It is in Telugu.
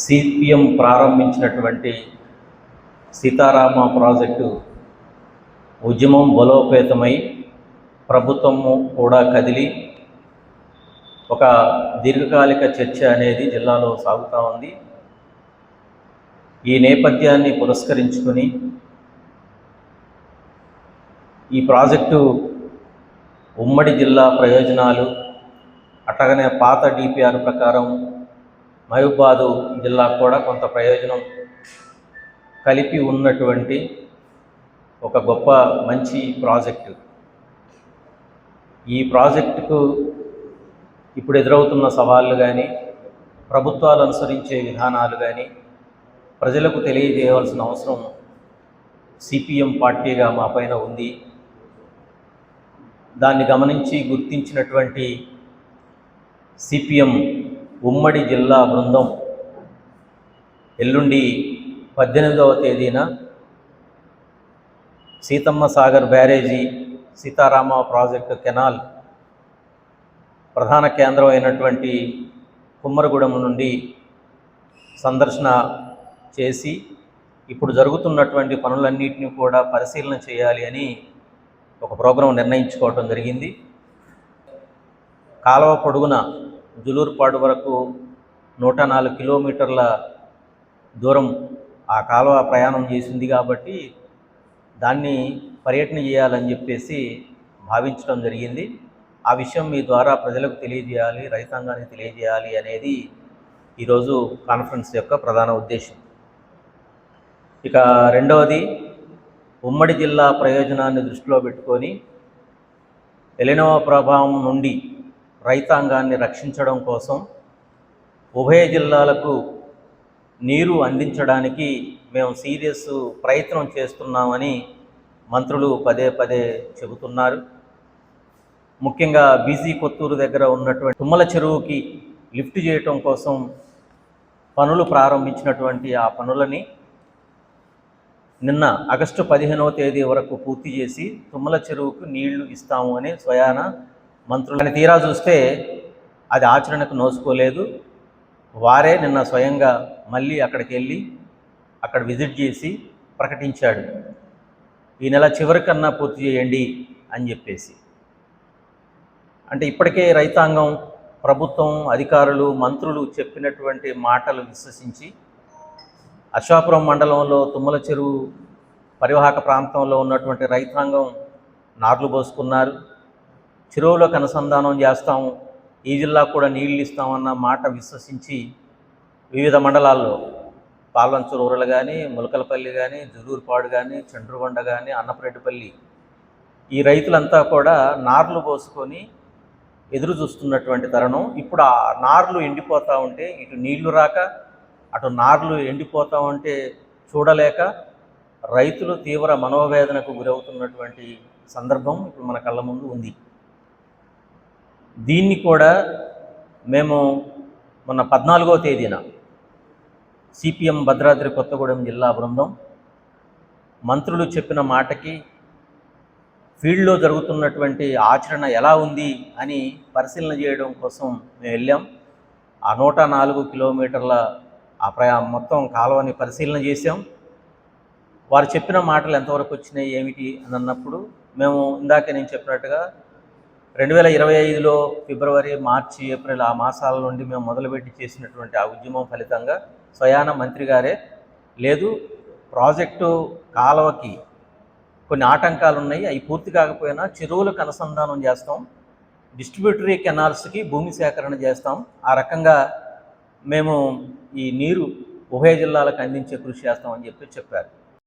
సిపిఎం ప్రారంభించినటువంటి సీతారామ ప్రాజెక్టు ఉద్యమం బలోపేతమై ప్రభుత్వము కూడా కదిలి ఒక దీర్ఘకాలిక చర్చ అనేది జిల్లాలో సాగుతూ ఉంది. ఈ నేపథ్యాన్ని పురస్కరించుకొని ఈ ప్రాజెక్టు ఉమ్మడి జిల్లా ప్రయోజనాలు అట్లాగనే పాత డిపిఆర్ ప్రకారం మహబూబాబాదు జిల్లా కూడా కొంత ప్రయోజనం కలిపి ఉన్నటువంటి ఒక గొప్ప మంచి ప్రాజెక్టు. ఈ ప్రాజెక్టుకు ఇప్పుడు ఎదురవుతున్న సవాళ్ళు కానీ, ప్రభుత్వాలు అనుసరించే విధానాలు కానీ ప్రజలకు తెలియజేయవలసిన అవసరం సిపిఎం పార్టీగా మా పైన ఉంది. దాన్ని గమనించి గుర్తించినటువంటి సిపిఎం ఉమ్మడి జిల్లా బృందం ఎల్లుండి 18వ తేదీన సీతమ్మ సాగర్ బ్యారేజీ సీతారామ ప్రాజెక్టు కెనాల్ ప్రధాన కేంద్రం అయినటువంటి కుమ్మరగూడెం నుండి సందర్శన చేసి ఇప్పుడు జరుగుతున్నటువంటి పనులన్నింటినీ కూడా పరిశీలన చేయాలి అని ఒక ప్రోగ్రాం నిర్ణయించుకోవటం జరిగింది. కాలువ పొడుగున జులూరుపాడు వరకు 104 కిలోమీటర్ల దూరం ఆ కాలువ ప్రయాణం చేసింది కాబట్టి దాన్ని పర్యటన చేయాలని చెప్పేసి భావించడం జరిగింది. ఆ విషయం మీ ద్వారా ప్రజలకు తెలియజేయాలి, రైతాంగానికి తెలియజేయాలి అనేది ఈరోజు కాన్ఫరెన్స్ యొక్క ప్రధాన ఉద్దేశం. ఇక రెండవది, ఉమ్మడి జిల్లా ప్రయోజనాన్ని దృష్టిలో పెట్టుకొని ఎలినో ప్రభావం నుండి రైతాంగాన్ని రక్షించడం కోసం ఉభయ జిల్లాలకు నీరు అందించడానికి మేము సీరియస్ ప్రయత్నం చేస్తున్నామని మంత్రులు పదే పదే చెబుతున్నారు. ముఖ్యంగా బీసీ కొత్తూరు దగ్గర ఉన్నటువంటి తుమ్మల చెరువుకి లిఫ్ట్ చేయటం కోసం పనులు ప్రారంభించినటువంటి ఆ పనులని నిన్న ఆగస్టు 15వ తేదీ వరకు పూర్తి చేసి తుమ్మల చెరువుకు నీళ్లు ఇస్తాము అని స్వయాన మంత్రులని తీరా చూస్తే అది ఆచరణకు నోసుకోలేదు. వారే నిన్న స్వయంగా మళ్ళీ అక్కడికి వెళ్ళి అక్కడ విజిట్ చేసి ప్రకటించాడు, ఈ నెల చివరికన్నా పూర్తి చేయండి అని చెప్పేసి. అంటే ఇప్పటికే రైతాంగం, ప్రభుత్వం, అధికారులు, మంత్రులు చెప్పినటువంటి మాటలు విశ్వసించి అశ్వాపురం మండలంలో తుమ్మల చెరువు పరివాహక ప్రాంతంలో ఉన్నటువంటి రైతాంగం నార్లు పోసుకున్నారు. చెరువులకు అనుసంధానం చేస్తాము, ఈ జిల్లా కూడా నీళ్ళు ఇస్తామన్న మాట విశ్వసించి వివిధ మండలాల్లో పాల్వంచ రూరల్ కానీ, ములకలపల్లి కానీ, జులూరుపాడు కానీ, చండ్రుగొండ కానీ, అన్నపరెడ్డిపల్లి ఈ రైతులంతా కూడా నార్లు పోసుకొని ఎదురు చూస్తున్నటువంటి తరుణం. ఇప్పుడు ఆ నార్లు ఎండిపోతూ ఉంటే ఇటు నీళ్లు రాక, అటు నార్లు ఎండిపోతూ ఉంటే చూడలేక రైతులు తీవ్ర మనోవేదనకు గురవుతున్నటువంటి సందర్భం ఇప్పుడు మన కళ్ళ ముందు ఉంది. దీన్ని కూడా మేము మొన్న 14వ తేదీన సిపిఎం భద్రాద్రి కొత్తగూడెం జిల్లా బృందం మంత్రులు చెప్పిన మాటకి ఫీల్డ్లో జరుగుతున్నటువంటి ఆచరణ ఎలా ఉంది అని పరిశీలన చేయడం కోసం మేము వెళ్ళాం. ఆ 104 కిలోమీటర్ల ఆ మొత్తం కాలువని పరిశీలన చేసాం. వారు చెప్పిన మాటలు ఎంతవరకు వచ్చినాయి ఏమిటి అని అన్నప్పుడు మేము ఇందాక నేను చెప్పినట్టుగా 2025లో ఫిబ్రవరి, మార్చి, ఏప్రిల్ ఆ మాసాల నుండి మేము మొదలుపెట్టి చేసినటువంటి ఆ ఉద్యమం ఫలితంగా స్వయాన మంత్రి గారే, లేదు ప్రాజెక్టు కాలువకి కొన్ని ఆటంకాలు ఉన్నాయి, అవి పూర్తి కాకపోయినా చెరువులకు అనుసంధానం చేస్తాం, డిస్ట్రిబ్యూటరీ కెనాల్స్కి భూమి సేకరణ చేస్తాం, ఆ రకంగా మేము ఈ నీరు ఉభయ జిల్లాలకు అందించే కృషి చేస్తామని చెప్పారు.